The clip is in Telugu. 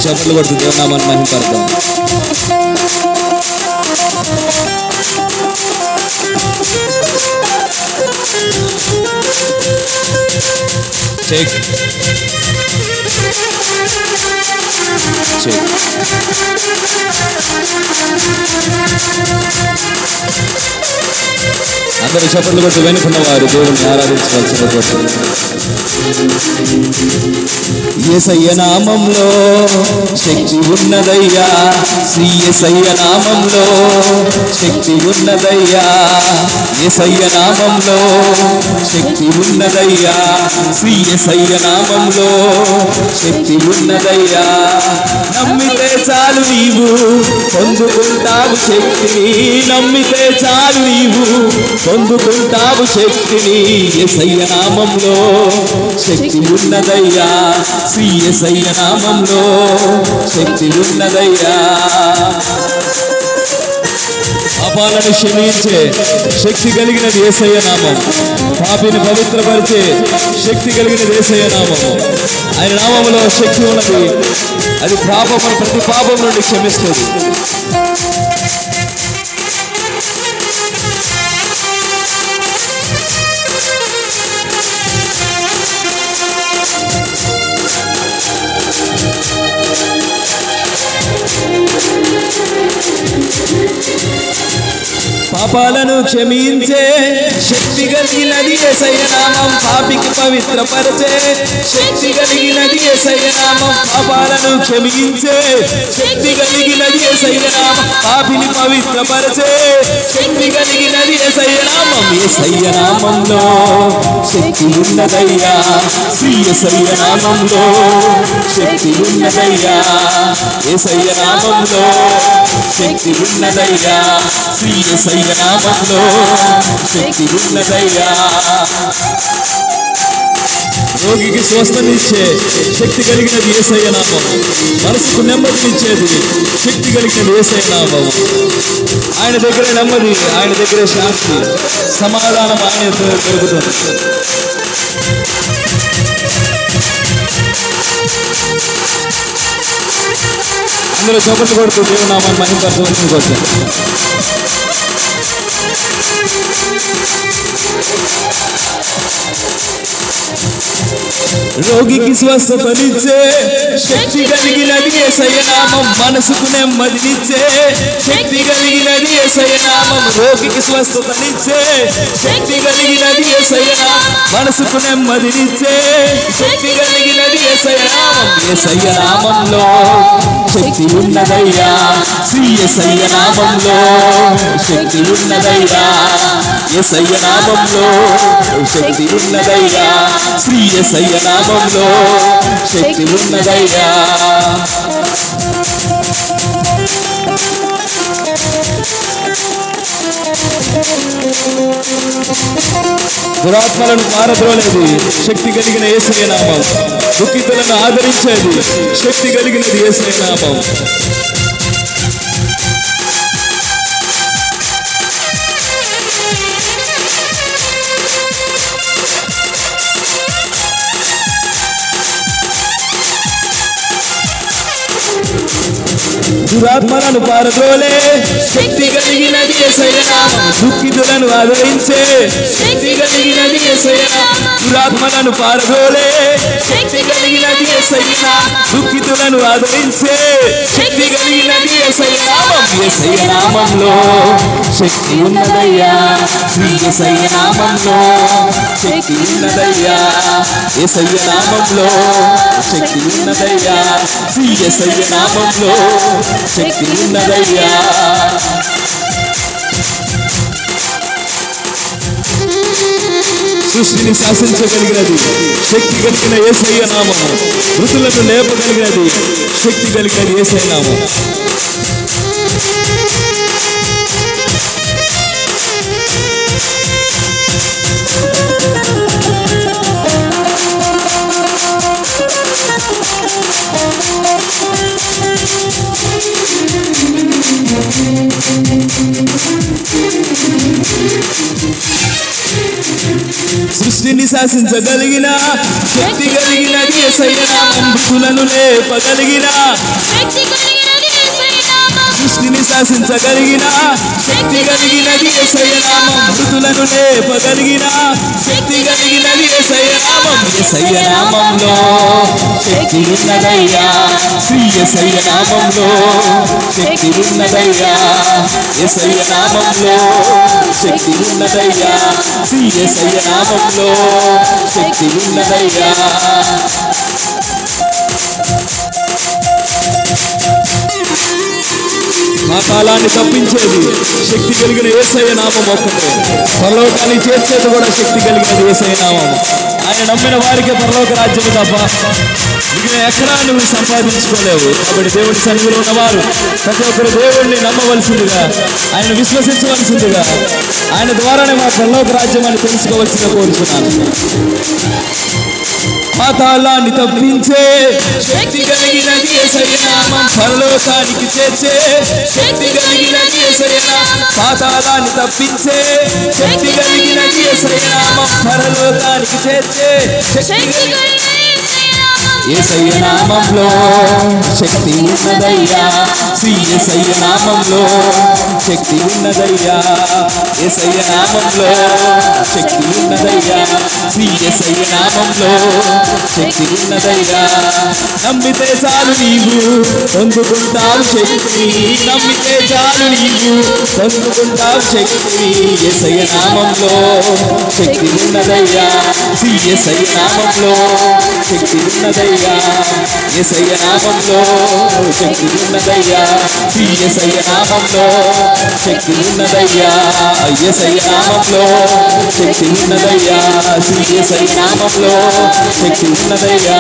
చప్పట్లు కొడుతూ దేవునామాన్ని మహిమపడతాం. చెక్ చెక్ అందరూ చప్పట్లు కొట్టి వెనుకున్నవారు దేవుడిని ఆరాధించవలసిన కోరుతారు. యేసయ్య నామంలో శక్తి ఉన్నదయ్యా, శ్రీ యేసయ్య నామంలో శక్తి ఉన్నదయ్యా, యేసయ్య నామంలో శక్తి ఉన్నదయ్యా, శ్రీ యేసయ్య నామంలో శక్తి ఉన్నదయ్యా. నమ్మితే చాలు నీవు పొందుకుంటావు శక్తిని, నమ్మితే చాలు నీవు పొందుకుంటావు శక్తిని. యేసయ్య నామంలో శక్తి ఉన్నదయ్యా, శ్రీ యేసయ్య నామంలో శక్తి ఉన్నదయ్యా. పాపాలను క్షమించే శక్తి కలిగినది యేసయ్య నామం, పాపిని పవిత్రపరిచే శక్తి కలిగినది యేసయ్య నామము. ఆయన నామములో శక్తి ఉన్నది, అది పాపమును ప్రతి పాపం నుండి క్షమిస్తుంది. పాపాలను క్షమించే శక్తి కలిగినది యేసయ్య నామం, పాపికి పవిత్రపరిచే శక్తి కలిగినది యేసయ్య నామం. పాపాలను క్షమించే శక్తి కలిగినది యేసయ్య నామం, పాపిని పవిత్రపరిచే శక్తి కలిగినది యేసయ్య నామం. యేసయ్య నామంలో శక్తి ఉన్నదయ్యా, శ్రీ యేసయ్య నామంలో శక్తి ఉన్నదయ్యా, యేసయ్య నామంలో శక్తి ఉన్నదయ్యా, శ్రీ యేసయ్య నామంలో శక్తి ఉన్నదయ్యా. రోగికి స్వస్థనిచ్చే శక్తి కలిగినది యేసయ్య నామం, మనసుకు నెమ్మదినిచ్చేది శక్తి కలిగినది యేసయ్య నామం. ఆయన దగ్గర నెమ్మది, ఆయన దగ్గర శాంతి, సమాధానం ఆయన దొరుకుతుంది. అందరూ చప్పట్లు కొడుతూ దేవునామాన్ని మహిమపరచవలసిన కోరుతారు. రోగికి స్వస్థతనిచ్చే శక్తి కలిగినది యేసయ్య నామం, మనసుకు నెమ్మదినిచ్చే శక్తి కలిగినది యేసయ్య నామం. రోగికి స్వస్థతనిచ్చే శక్తి కలిగినది యేసయ్య నామం, మనసుకు నెమ్మదినిచ్చే శక్తి కలిగినది యేసయ్య నామం. యేసయ్య నామంలో శక్తి ఉన్నదయ్యా, శ్రీ యేసయ్య నామంలో శక్తి ఉన్నదయ్యా, యేసయ్య నామంలో శక్తి ఉన్నదయ్యా, శ్రీ యేసయ్య నామంలో శక్తి ఉన్నదయ్యా. దురాత్మలను పారద్రోలేది శక్తి కలిగిన యేసయ్య నామం, దుఃఖితులను ఆదరించేది శక్తి కలిగినది యేసయ్య నామం. దురాత్మలను పారద్రోలే శక్తి కలిగినది యేసయ్య నామం, దుఃఖితులను ఆదరించే శక్తి కలిగినది యేసయ్య నామం. దురాత్మలను పారద్రోలే శక్తి కలిగినది యేసయ్య నామం, దుఃఖితులను ఆదరించే శక్తి కలిగినది యేసయ్య నామం. యేసయ్య నామంలో శక్తి ఉన్నదయ్యా, శ్రీ యేసయ్య నామంలో శక్తి ఉన్నదయ్యా, యేసయ్య నామంలో శక్తి ఉన్నదయ్యా, శ్రీ యేసయ్య నామంలో శక్తి ఉన్నదయ్యా. సృష్టిని శాసించగలిగినది శక్తి కలిగిన యేసయ్య నామము, మృతులను లేపగలిగినది శక్తి కలిగిన యేసయ్య నామము. సృష్టిని శాసించగలిగిన శక్తి కలిగినది యేసయ్య నామం. మృతులను లేపగలిగిన సృష్టిని శాసించగలిగిన శక్తి కలిగినది యేసయ్య నామం. మృతులను లేపగలిగిన శక్తి కలిగినది యేసయ్య నామం. యేసయ్య నామంలో శక్తి ఉన్నదయ్యా, శ్రీ యేసయ్య నామంలో శక్తి ఉన్నదయ్యా. యేసయ్య నామంలో శక్తి ఉన్నదయ్యా, శ్రీ యేసయ్య నామంలో శక్తి ఉన్నదయ్యా. పాతాళాన్ని తప్పించేది శక్తి కలిగిన యేసయ్య నామం ఒక్కటే. పరలోకాన్ని చేర్చేది కూడా శక్తి కలిగినది యేసయ్య నామం. ఆయన నమ్మిన వారికే పరలోక రాజ్యం తప్ప మిగిలిన ఎక్కడా నువ్వు సంపాదించుకోలేవు. కాబట్టి దేవుడి సన్నిధిలో ఉన్నవారు ప్రతి ఒక్కరు దేవుడిని నమ్మవలసిందిగా, ఆయన విశ్వసించవలసిందిగా, ఆయన ద్వారానే మా పరలోక రాజ్యం అని తెలుసుకోవలసిందిగా కోరుచున్నాను. పాతాళాన్ని తప్పించే శక్తి కలిగినది యేసయ్య నామం. పరలోకానికి చేర్చే శక్తి కలిగినది యేసయ్య నామం. పాతాళాన్ని తప్పించే శక్తి కలిగినది యేసయ్య నామం. పరలోకానికి చేర్చే శక్తి యేసయ్య నామంలో శక్తి ఉన్నదయ్యా, శ్రీ యేసయ్య నామంలో శక్తి ఉన్నదయ్యా. యేసయ్య నామంలో శక్తి ఉన్నదయ్యా, శ్రీ యేసయ్య నామంలో శక్తి ఉన్నదయ్యా. నమ్మితే చాలు నీవు పొందుకుంటావు శక్తిని, నమ్మితే చాలు నీవు పొందుకుంటావు శక్తిని. యేసయ్య నామంలో శక్తి ఉన్నదయ్యా, శ్రీ యేసయ్య నామంలో శక్తి ఉన్నదయ్యా. యేసయ్య నామంలో శక్తి ఉన్నదయ్యా, శ్రీ యేసయ్య నామంలో శక్తి ఉన్నదయ్యా. యేసయ్య నామంలో శక్తి ఉన్నదయ్యా, శ్రీ యేసయ్య నామంలో శక్తి ఉన్నదయ్యా.